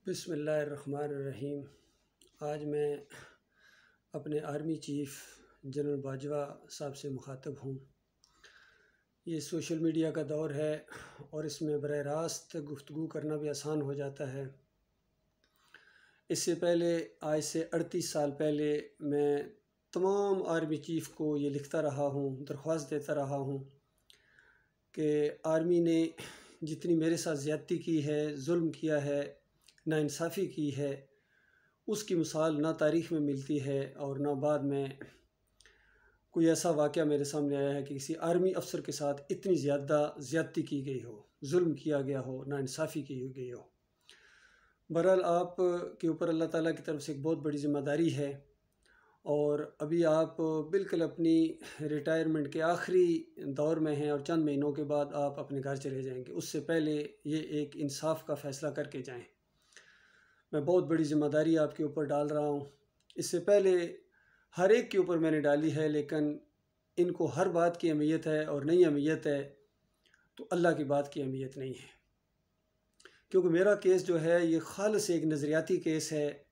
बिस्मिल्लाहिर्रहमानिर्रहीम। आज मैं अपने आर्मी चीफ़ जनरल बाजवा साहब से मुखातब हूँ। ये सोशल मीडिया का दौर है और इसमें बरह रास्त गुफ्तगू करना भी आसान हो जाता है। इससे पहले आज से 38 साल पहले मैं तमाम आर्मी चीफ़ को ये लिखता रहा हूँ, दरख्वास्त देता रहा हूँ कि आर्मी ने जितनी मेरे साथ ज़्यादती की है, जुल्म किया है, नाइंसाफ़ी की है, उसकी मिसाल ना तारीख़ में मिलती है और ना बाद में कोई ऐसा वाक़या मेरे सामने आया है कि किसी आर्मी अफ़सर के साथ इतनी ज़्यादती की गई हो, जुल्म किया गया हो, नाइंसाफ़ी की गई हो। बहरहाल आप के ऊपर अल्लाह ताला की तरफ से एक बहुत बड़ी ज़िम्मेदारी है और अभी आप बिल्कुल अपनी रिटायरमेंट के आखिरी दौर में हैं और चंद महीनों के बाद आप अपने घर चले जाएंगे। उससे पहले ये एक इंसाफ का फ़ैसला करके जाएं। मैं बहुत बड़ी ज़िम्मेदारी आपके ऊपर डाल रहा हूँ। इससे पहले हर एक के ऊपर मैंने डाली है, लेकिन इनको हर बात की अहमियत है और नहीं अहमियत है तो अल्लाह की बात की अहमियत नहीं है। क्योंकि मेरा केस जो है ये खालिस एक नज़रियाती केस है,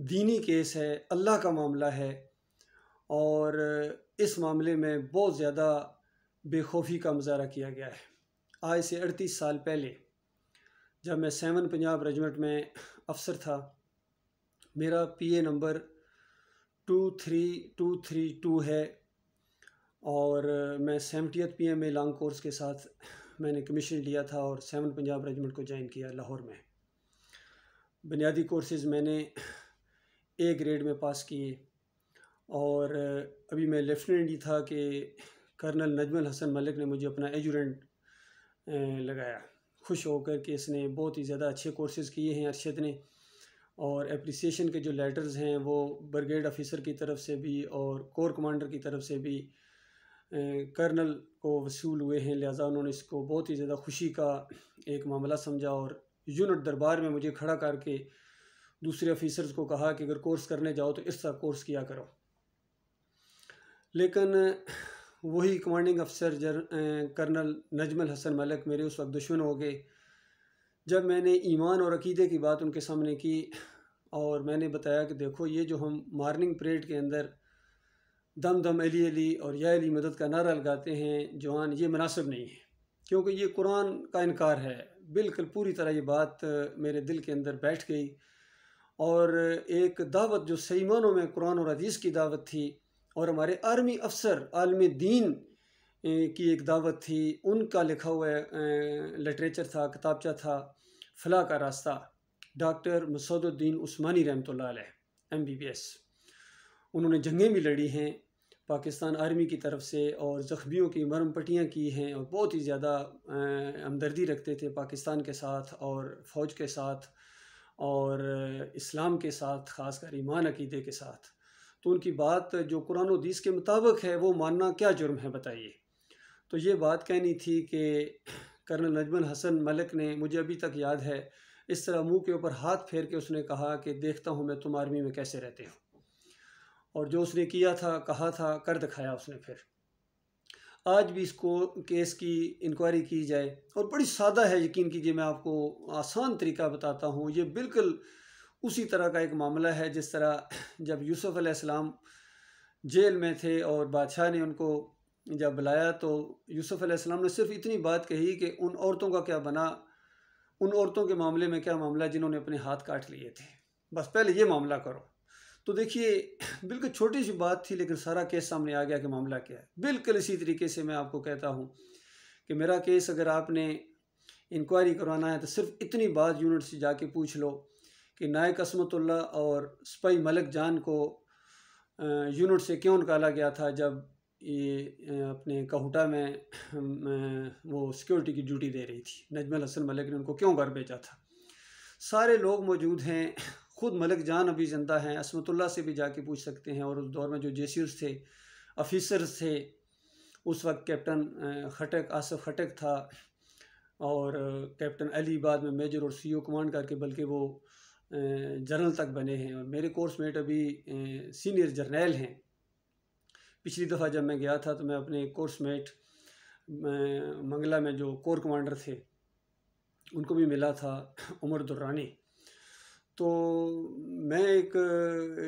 दीनी केस है, अल्लाह का मामला है और इस मामले में बहुत ज़्यादा बेखौफी का मुजाहरा किया गया है। आज से 38 साल पहले जब मैं 7 पंजाब रेजिमेंट में अफसर था, मेरा PA नंबर 23232 है और मैं 70th PM में लॉन्ग कोर्स के साथ मैंने कमीशन लिया था और 7 पंजाब रेजिमेंट को ज्वाइन किया लाहौर में। बुनियादी कोर्सेज़ मैंने A ग्रेड में पास किए और अभी मैं लेफ्टिनेंट ही था कि कर्नल नजमुल हसन मलिक ने मुझे अपना एजुरेंट लगाया। खुश होकर कि इसने बहुत ही ज़्यादा अच्छे कोर्सेज़ किए हैं अरशद ने, और एप्रिसिएशन के जो लेटर्स हैं वो ब्रिगेड ऑफिसर की तरफ से भी और कोर कमांडर की तरफ से भी कर्नल को वसूल हुए हैं। लिहाजा उन्होंने इसको बहुत ही ज़्यादा खुशी का एक मामला समझा और यूनिट दरबार में मुझे खड़ा करके दूसरे ऑफिसर्स को कहा कि अगर कोर्स करने जाओ तो इस तरह कोर्स किया करो। लेकिन वही कमांडिंग अफसर कर्नल नजमुल हसन मलिक मेरे उस वक्त दुश्मन हो गए। जब मैंने ईमान और अकीदे की बात उनके सामने की और मैंने बताया कि देखो, ये जो हम मॉर्निंग परेड के अंदर दम दम अली अली और या अली मदद का नारा लगाते हैं जवान, ये मुनासिब नहीं है, क्योंकि ये कुरान का इनकार है। बिल्कुल पूरी तरह ये बात मेरे दिल के अंदर बैठ गई और एक दावत जो सही मानों में कुरान और हदीस की दावत थी और हमारे आर्मी अफसर आलम दीन की एक दावत थी, उनका लिखा हुआ लिटरेचर था, किताबचा था, फलाह का रास्ता, डॉक्टर मसूदुद्दीन उस्मानी रहमतुल्लाह अलैह MBBS। उन्होंने जंगें भी लड़ी हैं पाकिस्तान आर्मी की तरफ से और ज़ख्मियों की मरहम पट्टियाँ की हैं और बहुत ही ज़्यादा हमदर्दी रखते थे पाकिस्तान के साथ और फ़ौज के साथ और इस्लाम के साथ, ख़ासकर ईमान अकीदे के साथ। तो उनकी बात जो कुरान और हदीस के मुताबिक है वो मानना क्या जुर्म है बताइए। तो ये बात कहनी थी कि कर्नल नजमुल हसन मलिक ने, मुझे अभी तक याद है, इस तरह मुंह के ऊपर हाथ फेर के उसने कहा कि देखता हूँ मैं तुम आर्मी में कैसे रहते हो। और जो उसने किया था, कहा था, कर दिखाया उसने। फिर आज भी इसको केस की इंक्वायरी की जाए और बड़ी सादा है, यकीन कीजिए, मैं आपको आसान तरीका बताता हूँ। ये बिल्कुल उसी तरह का एक मामला है जिस तरह जब यूसुफ अलैहिस्सलाम जेल में थे और बादशाह ने उनको जब बुलाया तो यूसुफ अलैहिस्सलाम ने सिर्फ इतनी बात कही कि उन औरतों का क्या बना, उन औरतों के मामले में क्या मामला जिन्होंने अपने हाथ काट लिए थे, बस पहले ये मामला करो। तो देखिए, बिल्कुल छोटी सी बात थी लेकिन सारा केस सामने आ गया कि मामला क्या है। बिल्कुल इसी तरीके से मैं आपको कहता हूँ कि मेरा केस अगर आपने इंक्वायरी करवाना है तो सिर्फ इतनी बात यूनिट से जाके पूछ लो कि नायक असमतुल्ला और स्पाई मलिक जान को यूनिट से क्यों निकाला गया था जब ये अपने कहूटा में वो सिक्योरिटी की ड्यूटी दे रही थी। नजमुल हसन मलिक ने उनको क्यों घर भेजा था। सारे लोग मौजूद हैं, ख़ुद मलिक जान अभी ज़िंदा हैं, असमतुल्ला से भी जाके पूछ सकते हैं। और उस दौर में जो JCOs थे, ऑफिसर्स थे, उस वक्त कैप्टन खटक, आसिफ खटक था और कैप्टन अली बाद में मेजर और CO कमांड करके बल्कि वो जनरल तक बने हैं और मेरे कोर्समेट अभी सीनियर जर्नैल हैं। पिछली दफ़ा जब मैं गया था तो मैं अपने कोर्समेट मंगला में जो कोर कमांडर थे उनको भी मिला था, उमर दुर्रानी। तो मैं एक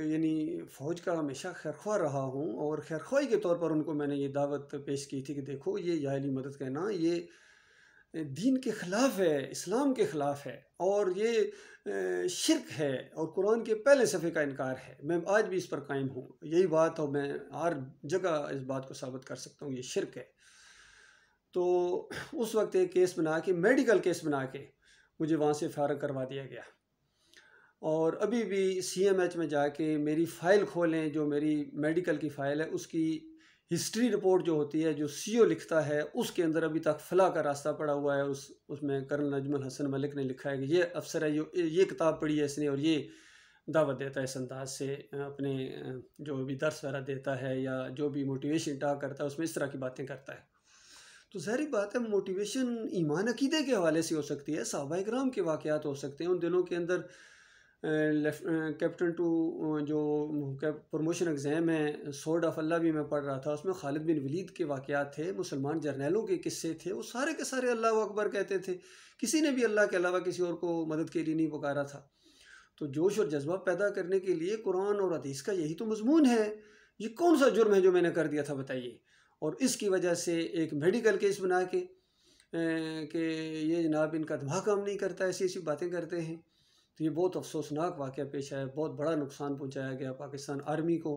यानी फ़ौज का हमेशा खैरख्वाह रहा हूँ, और खैरख्वाही के तौर पर उनको मैंने ये दावत पेश की थी कि देखो, ये जाहिली मदद कहना ये दीन के ख़िलाफ़ है, इस्लाम के ख़िलाफ़ है, और ये शिर्क है, और कुरान के पहले सफ़े का इनकार है। मैं आज भी इस पर कायम हूँ, यही बात, और मैं हर जगह इस बात को साबित कर सकता हूँ, ये शिर्क है। तो उस वक्त एक केस बना के, मेडिकल केस बना के, मुझे वहाँ से फ़ारिग करवा दिया गया। और अभी भी CMH में जाके मेरी फ़ाइल खोलें, जो मेरी मेडिकल की फ़ाइल है, उसकी हिस्ट्री रिपोर्ट जो होती है, जो CO लिखता है, उसके अंदर अभी तक फलाह का रास्ता पड़ा हुआ है। उसमें कर्नल नजमुल हसन मलिक ने लिखा है कि ये अफसर है, ये किताब पढ़ी है इसने, और ये दावत देता है इस अंदाज से, अपने जो भी दर्स वगैरह देता है या जो भी मोटिवेशन टॉक करता है, उसमें इस तरह की बातें करता है। तो ज़ाहिर बात है, मोटिवेशन ईमान अकीदे के हवाले से हो सकती है, सहाबा इकराम के वाक़यात हो सकते हैं। उन दिनों के अंदर कैप्टन टू जो प्रमोशन एग्ज़ाम है, सोर्ड ऑफ अल्लाह भी मैं पढ़ रहा था, उसमें खालिद बिन वलीद के वाक़यात थे, मुसलमान जर्नैलों के किस्से थे, वो सारे के सारे अल्लाह अकबर कहते थे। किसी ने भी अल्लाह के अलावा किसी और को मदद के लिए नहीं पुकारा था। तो जोश और जज्बा पैदा करने के लिए कुरान और हदीस का यही तो मजमून है। ये कौन सा जुर्म है जो मैंने कर दिया था, बताइए? और इसकी वजह से एक मेडिकल केस बना के कि ये जनाब इनका दिमाग काम नहीं करता, ऐसी ऐसी बातें करते हैं। तो ये बहुत अफसोसनाक वाक़या पेश आया, बहुत बड़ा नुकसान पहुंचाया गया पाकिस्तान आर्मी को,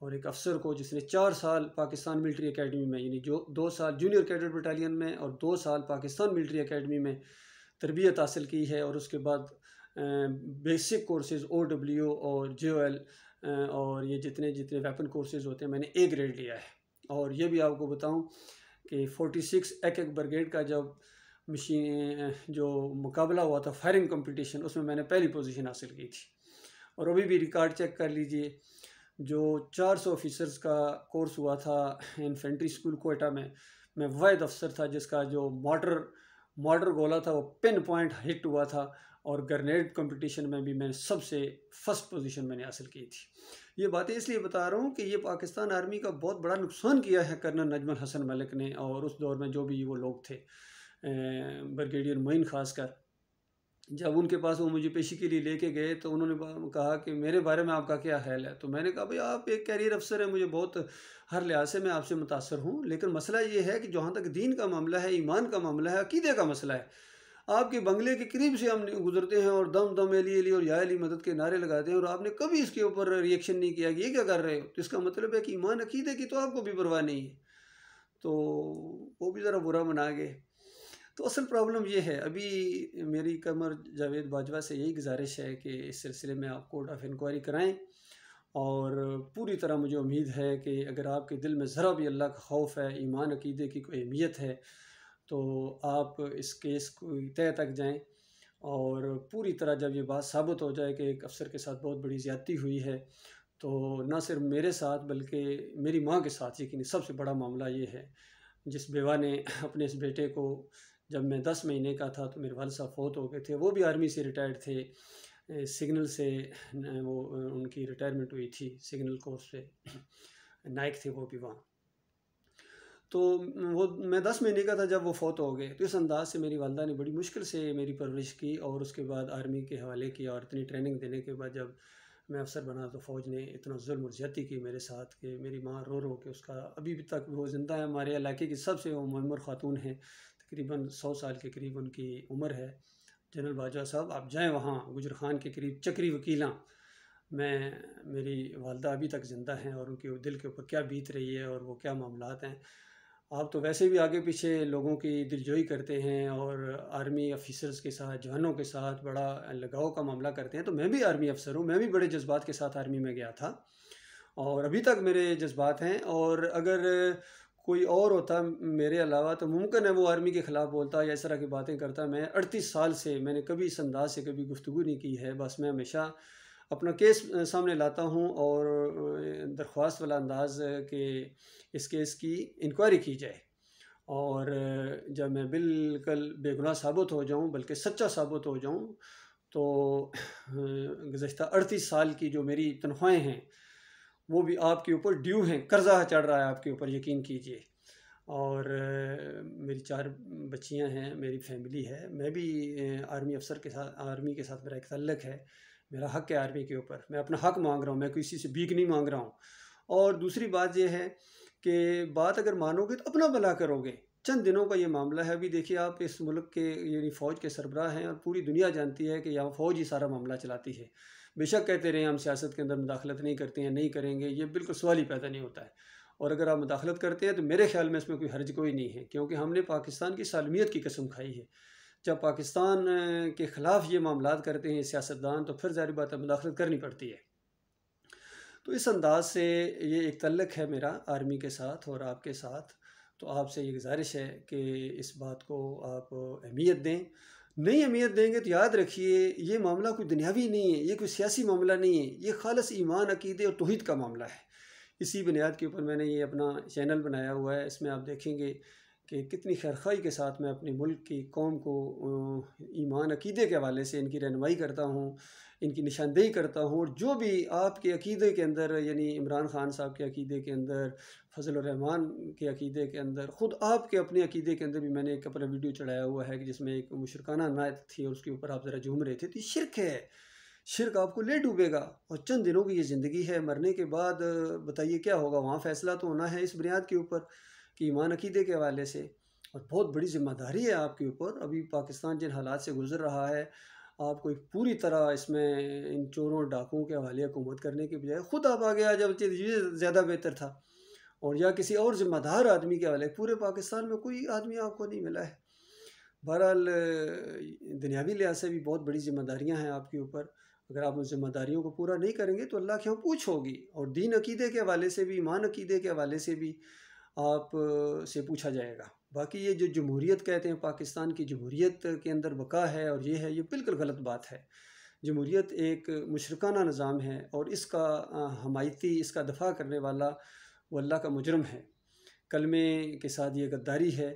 और एक अफसर को जिसने 4 साल पाकिस्तान मिलिट्री एकेडमी में, यानी जो 2 साल जूनियर कैडेट बटालियन में और 2 साल पाकिस्तान मिलिट्री एकेडमी में तरबियत हासिल की है, और उसके बाद बेसिक कोर्सेज़ OW और JOL और ये जितने जितने वेपन कोर्सेज़ होते हैं, मैंने A ग्रेड लिया है। और ये भी आपको बताऊं कि 46 एक ब्रिगेड का जब मशीन जो मुकाबला हुआ था, फायरिंग कंपटीशन, उसमें मैंने पहली पोजीशन हासिल की थी। और अभी भी रिकॉर्ड चेक कर लीजिए, जो 400 ऑफिसर्स का कोर्स हुआ था इन्फेंट्री स्कूल कोयटा में, मैं वाहिद अफसर था जिसका जो मॉडर गोला था वो पिन पॉइंट हिट हुआ था, और ग्रेनेड कंपटीशन में भी मैंने सबसे फर्स्ट पोजीशन मैंने हासिल की थी। ये बातें इसलिए बता रहा हूँ कि ये पाकिस्तान आर्मी का बहुत बड़ा नुकसान किया है कर्नल नजमुल हसन मलिक ने, और उस दौर में जो भी वो लोग थे, ब्रिगेडियर मोइन खासकर, जब उनके पास वो मुझे पेशी के लिए लेके गए तो उन्होंने कहा कि मेरे बारे में आपका क्या ख्याल है। तो मैंने कहा, भाई आप एक कैरियर अफसर है, मुझे बहुत हर लिहाज से मैं आपसे मुतासर हूँ, लेकिन मसला ये है कि जहाँ तक दीन का मामला है, ईमान का मामला है, अकीदे का मसला है, आपके बंगले के करीब से हम गुजरते हैं और दम दम अली अली और या अली मदद के नारे लगाते हैं, और आपने कभी इसके ऊपर रिएक्शन नहीं किया कि ये क्या कर रहे हो। तो इसका मतलब है कि ईमान अकीदे की तो आपको भी परवाह नहीं है। तो वो भी ज़रा बुरा मना गए। तो असल प्रॉब्लम ये है, अभी मेरी कमर जावेद बाजवा से यही गुजारिश है कि इस सिलसिले में आप कोर्ट ऑफ इंक्वायरी कराएं, और पूरी तरह मुझे उम्मीद है कि अगर आपके दिल में ज़रा भी अल्लाह का खौफ है, ईमान अकीदे की कोई अहमियत है, तो आप इस केस को तय तक जाएं, और पूरी तरह जब ये बात साबित हो जाए कि एक अफसर के साथ बहुत बड़ी ज़्यादती हुई है, तो ना सिर्फ मेरे साथ बल्कि मेरी माँ के साथ, यकीन सबसे बड़ा मामला ये है, जिस बेवा ने अपने इस बेटे को, जब मैं 10 महीने का था तो मेरे वालिद साहब फौत हो गए थे, वो भी आर्मी से रिटायर्ड थे, सिग्नल से वो उनकी रिटायरमेंट हुई थी, सिग्नल कोर्स से नाइक थे वो भी वहाँ। तो वो मैं 10 महीने का था जब वो फौत हो गए। तो इस अंदाज से मेरी वालदा ने बड़ी मुश्किल से मेरी परवरिश की, और उसके बाद आर्मी के हवाले किया, और इतनी ट्रेनिंग देने के बाद जब मैं अफसर बना तो फ़ौज ने इतना जुल्म और ज़्यादती की मेरे साथ कि मेरी माँ रो रो के, उसका अभी भी तक वो ज़िंदा है, हमारे इलाके की सबसे वो मुअम्मर खातून है, तकरीबन 100 साल के करीब उनकी उम्र है। जनरल बाजवा साहब आप जाएँ वहाँ, गुजर खान के करीब चक्री वकीलां, मेरी वालदा अभी तक ज़िंदा हैं, और उनके दिल के ऊपर क्या बीत रही है और वो क्या मामलात हैं। आप तो वैसे भी आगे पीछे लोगों की दिलजोई करते हैं, और आर्मी ऑफिसर्स के साथ, जवानों के साथ बड़ा लगाव का मामला करते हैं। तो मैं भी आर्मी अफसर हूँ, मैं भी बड़े जज्बात के साथ आर्मी में गया था, और अभी तक मेरे जज्बात हैं। और अगर कोई और होता मेरे अलावा तो मुमकिन है वो आर्मी के ख़िलाफ़ बोलता या इस तरह की बातें करता। मैं 38 साल से मैंने कभी इस अंदाज से कभी गुफ्तगू नहीं की है। बस मैं हमेशा अपना केस सामने लाता हूँ, और दरख्वास्त वाला अंदाज़ कि इस केस की इंक्वायरी की जाए, और जब मैं बिल्कुल बेगुनाह साबित हो जाऊँ, बल्कि सच्चा साबित हो जाऊँ, तो गुज़श्ता 38 साल की जो मेरी तनख्वाहें हैं वो भी आपके ऊपर ड्यू हैं, कर्जा चढ़ रहा है आपके ऊपर, यकीन कीजिए। और मेरी 4 बच्चियां हैं, मेरी फैमिली है। मैं भी आर्मी के साथ मेरा एक तल्लक है। मेरा हक़ है आर्मी के ऊपर, मैं अपना हक़ मांग रहा हूँ, मैं किसी से भीख नहीं मांग रहा हूँ। और दूसरी बात ये है कि बात अगर मानोगे तो अपना भला करोगे। चंद दिनों का ये मामला है। अभी देखिए, आप इस मुल्क के यानी फ़ौज के सरबराह हैं और पूरी दुनिया जानती है कि यहाँ फ़ौज ही सारा मामला चलाती है। बेशक कहते रहे हम सियासत के अंदर मुदाखलत नहीं करते हैं, नहीं करेंगे, ये बिल्कुल सवाल ही पैदा नहीं होता है। और अगर आप मुदाखलत करते हैं तो मेरे ख्याल में इसमें कोई हर्ज कोई नहीं है, क्योंकि हमने पाकिस्तान की सालमियत की कसम खाई है। जब पाकिस्तान के ख़िलाफ़ ये मामलात करते हैं सियासतदान, तो फिर ज़ाहिर बात है मुदाखलत करनी पड़ती है। तो इस अंदाज से ये एक तल्लक है मेरा आर्मी के साथ और आपके साथ। तो आपसे ये गुजारिश है कि इस बात को आप अहमियत दें। नहीं अहमियत देंगे तो याद रखिए, ये मामला कोई दुनियावी नहीं है, ये कोई सियासी मामला नहीं है, ये खालिस ईमान, अकीदे और तौहीद का मामला है। इसी बुनियाद के ऊपर मैंने ये अपना चैनल बनाया हुआ है। इसमें आप देखेंगे कि कितनी खैरखाई के साथ मैं अपने मुल्क की कौम को ईमान अकीदे के हवाले से इनकी रहनुमाई करता हूँ, इनकी निशानदेही करता हूँ। और जो भी आपके अकीदे के अंदर, यानी इमरान खान साहब के अकीदे के अंदर, फजल रहमान के अकीदे के अंदर, ख़ुद आपके अपने अकीदे के अंदर भी मैंने एक अपना वीडियो चढ़ाया हुआ है कि जिसमें एक मुशरकाना नायत थी और उसके ऊपर आप ज़रा झूम रहे थे। तो ये शिरक है, शिरक आपको ले डूबेगा। और चंद दिनों की ये ज़िंदगी है, मरने के बाद बताइए क्या होगा। वहाँ फ़ैसला तो होना है इस बुनियाद के ऊपर कि ईमान अकीदे के हवाले से। और बहुत बड़ी ज़िम्मेदारी है आपके ऊपर। अभी पाकिस्तान जिन हालात से गुज़र रहा है, आपको एक पूरी तरह इसमें इन चोरों डाकुओं के हवाले हुकूमत करने के बजाय खुद आप आगे आ जाओ, ये ज़्यादा बेहतर था। और या किसी और ज़िम्मेदार आदमी के हवाले। पूरे पाकिस्तान में कोई आदमी आपको नहीं मिला है। बहरहाल दुनियावी लिहाज से भी बहुत बड़ी ज़िम्मेदारियाँ हैं आपके ऊपर। अगर आप उन ज़िम्मेदारियों को पूरा नहीं करेंगे तो अल्लाह के यहाँ पूछ होगी। और दीन अकीदे के हवाले से भी, ईमान अकीदे के हवाले से भी आप से पूछा जाएगा। बाकी ये जो जमहूरियत कहते हैं, पाकिस्तान की जमहूरियत के अंदर बका है और ये है, ये बिल्कुल गलत बात है। जमहूरियत एक मुशरकाना निज़ाम है और इसका हमायती, इसका दफ़ा करने वाला वो अल्लाह का मुजरम है। कलमे के साथ ये गद्दारी है।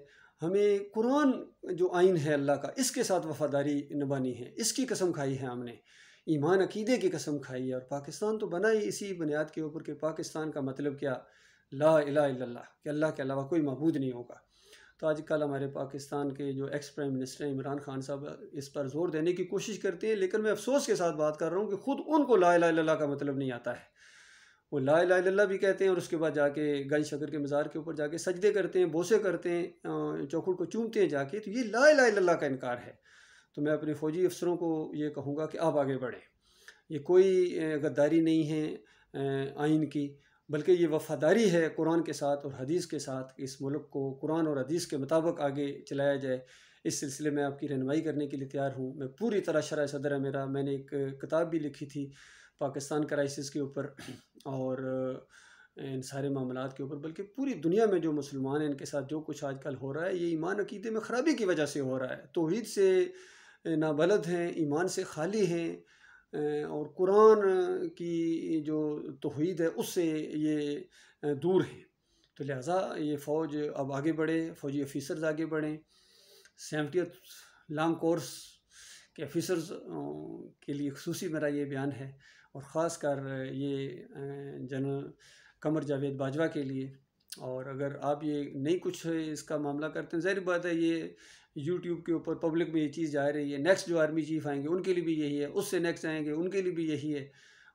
हमें कुरान जो आइन है अल्लाह का, इसके साथ वफ़ादारी निभानी है। इसकी कसम खाई है हमने, ईमान अकीदे की कसम खाई है। और पाकिस्तान तो बना ही इसी बुनियाद के ऊपर कि पाकिस्तान का मतलब क्या, ला इलाहा इल्लल्लाह, कि अल्लाह के अलावा कोई माबूद नहीं होगा। तो आजकल हमारे पाकिस्तान के जो एक्स प्राइम मिनिस्टर हैं इमरान खान साहब, इस पर ज़ोर देने की कोशिश करते हैं, लेकिन मैं अफसोस के साथ बात कर रहा हूँ कि ख़ुद उनको ला इलाहा इल्लल्लाह का मतलब नहीं आता है। वो ला इलाहा इल्लल्लाह भी कहते हैं और उसके बाद जाके गंज शकर के मज़ार के ऊपर जाके सजदे करते हैं, बोसे करते हैं, चौखट को चूमते हैं जाके। तो ये ला इलाहा इल्लल्लाह का इनकार है। तो मैं अपने फ़ौजी अफसरों को ये कहूँगा कि आप आगे बढ़ें। ये कोई गद्दारी नहीं है आइन की, बल्कि ये वफ़ादारी है कुरान के साथ और हदीस के साथ। इस मुल्क को कुरान और हदीस के मुताबिक आगे चलाया जाए। इस सिलसिले में आपकी रहनुमाई करने के लिए तैयार हूँ। मैं पूरी तरह शरह सदर है मेरा। मैंने एक किताब भी लिखी थी पाकिस्तान क्राइसिस के ऊपर और इन सारे मामलात के ऊपर। बल्कि पूरी दुनिया में जो मुसलमान हैं, इनके साथ जो कुछ आजकल हो रहा है, ये ईमान अकीदे में ख़राबी की वजह से हो रहा है। तौहीद से नाबलद हैं, ईमान से खाली हैं और कुरान की जो तौहीद है उससे ये दूर हैं। तो लिहाजा ये फ़ौज अब आगे बढ़े, फ़ौजी ऑफिसर्स आगे बढ़ें। 70th लॉन्ग कोर्स के ऑफिसर्स के लिए खुसूसी मेरा ये बयान है और ख़ास कर ये जनरल कमर जावेद बाजवा के लिए। और अगर आप ये नहीं कुछ इसका मामला करते हैं, ज़ाहिर बात है ये यूट्यूब के ऊपर पब्लिक में ये चीज़ जा रही है। नेक्स्ट जो आर्मी चीफ़ आएंगे उनके लिए भी यही है, उससे नेक्स्ट आएंगे उनके लिए भी यही है।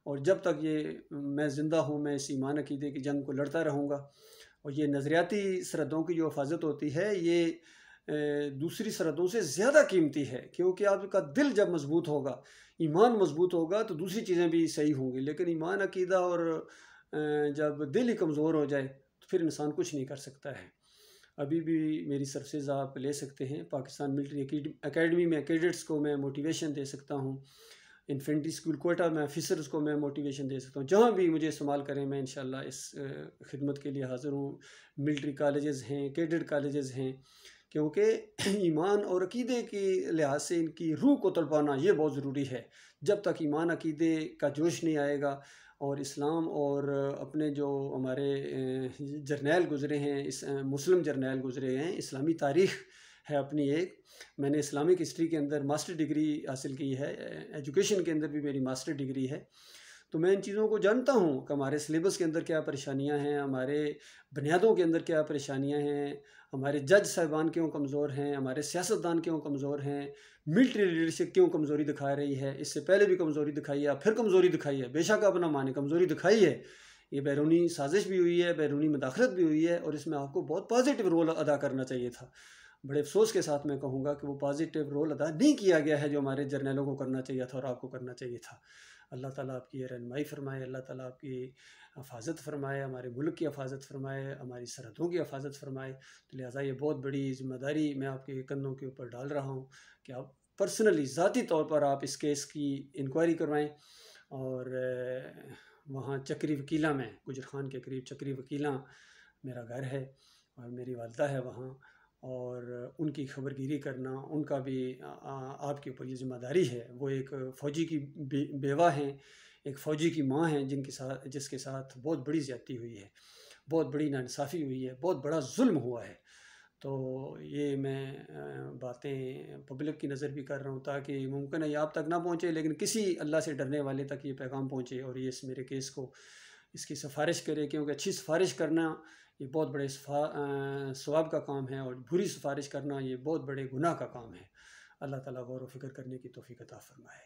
और जब तक ये मैं ज़िंदा हूँ, मैं इस ईमान अकीदे की जंग को लड़ता रहूँगा। और ये नज़रियाती सरहदों की जो हिफाजत होती है, ये दूसरी सरहदों से ज़्यादा कीमती है, क्योंकि आपका दिल जब मज़बूत होगा, ईमान मज़बूत होगा, तो दूसरी चीज़ें भी सही होंगी। लेकिन ईमान अकीदा और जब दिल ही कमज़ोर हो जाए तो फिर इंसान कुछ नहीं कर सकता है। अभी भी मेरी सर्विसेज आप ले सकते हैं। पाकिस्तान मिलिट्री एकेडमी में कैडेट्स को मैं मोटिवेशन दे सकता हूँ। इन्फेंट्री स्कूल कोटा में ऑफिसर्स को मैं मोटिवेशन दे सकता हूँ। जहाँ भी मुझे इस्तेमाल करें, मैं इंशाल्लाह इस खिदमत के लिए हाज़िर हूँ। मिलिट्री कॉलेजेस हैं, कैडेट कॉलेजेस हैं, क्योंकि ईमान और अकीदे के लिहाज से इनकी रूह को तड़पाना ये बहुत ज़रूरी है। जब तक ईमान अकीदे का जोश नहीं आएगा और इस्लाम और अपने जो हमारे जर्नैल गुज़रे हैं, इस मुस्लिम जर्नैल गुज़रे हैं, इस्लामी तारीख़ है अपनी एक। मैंने इस्लामिक हिस्ट्री के अंदर मास्टर डिग्री हासिल की है, एजुकेशन के अंदर भी मेरी मास्टर डिग्री है। तो मैं इन चीज़ों को जानता हूँ कि हमारे सिलेबस के अंदर क्या परेशानियाँ हैं, हमारे बुनियादों के अंदर क्या परेशानियाँ हैं, हमारे जज साहिबान क्यों कमज़ोर हैं, हमारे सियासतदान क्यों कमज़ोर हैं, मिलिट्री लीडरशिप क्यों कमज़ोरी दिखा रही है। इससे पहले भी कमज़ोरी दिखाई है, अब फिर कमज़ोरी दिखाई है। बेशक आप ना माने, कमज़ोरी दिखाई है। ये बैरूनी साजिश भी हुई है, बैरूनी मुदाखलत भी हुई है, और इसमें आपको बहुत पॉजिटिव रोल अदा करना चाहिए था। बड़े अफसोस के साथ मैं कहूँगा कि वो पॉजिटिव रोल अदा नहीं किया गया है जो हमारे जर्नलों को करना चाहिए था और आपको करना चाहिए था। अल्लाह ताला आपकी रहनुमाई फ़रमाए, अल्लाह ताला आपकी हिफ़ाज़त फ़रमाए, हमारे मुल्क की हिफ़ाज़त फ़रमाए, हमारी सरहदों की हिफ़ाज़त फ़रमाए। तो लिहाज़ा ये बहुत बड़ी ज़िम्मेदारी मैं आपके कंधों के ऊपर डाल रहा हूँ कि आप पर्सनली ज़ाती तौर पर आप इस केस की इंक्वायरी करवाएँ, और वहाँ चक्री वकीला में, गुजर खान के करीब चक्री वकीला मेरा घर है और मेरी वालदा है वहाँ, और उनकी खबरगिरी करना, उनका भी आपके ऊपर ये ज़िम्मेदारी है। वो एक फ़ौजी की बेवा हैं, एक फ़ौजी की माँ हैं जिसके साथ बहुत बड़ी ज़्यादती हुई है, बहुत बड़ी नाइंसाफ़ी हुई है, बहुत बड़ा जुल्म हुआ है। तो ये मैं बातें पब्लिक की नज़र भी कर रहा हूँ ताकि मुमकिन है ये आप तक ना पहुँचे, लेकिन किसी अल्लाह से डरने वाले तक ये पैगाम पहुँचे और ये इस मेरे केस को इसकी सिफारिश करे, क्योंकि अच्छी सिफारिश करना ये बहुत बड़े सवाब का काम है, और बुरी सिफारिश करना ये बहुत बड़े गुनाह का काम है। अल्लाह ताला गौर व फिक्र करने की तौफीक अता फ़रमाए।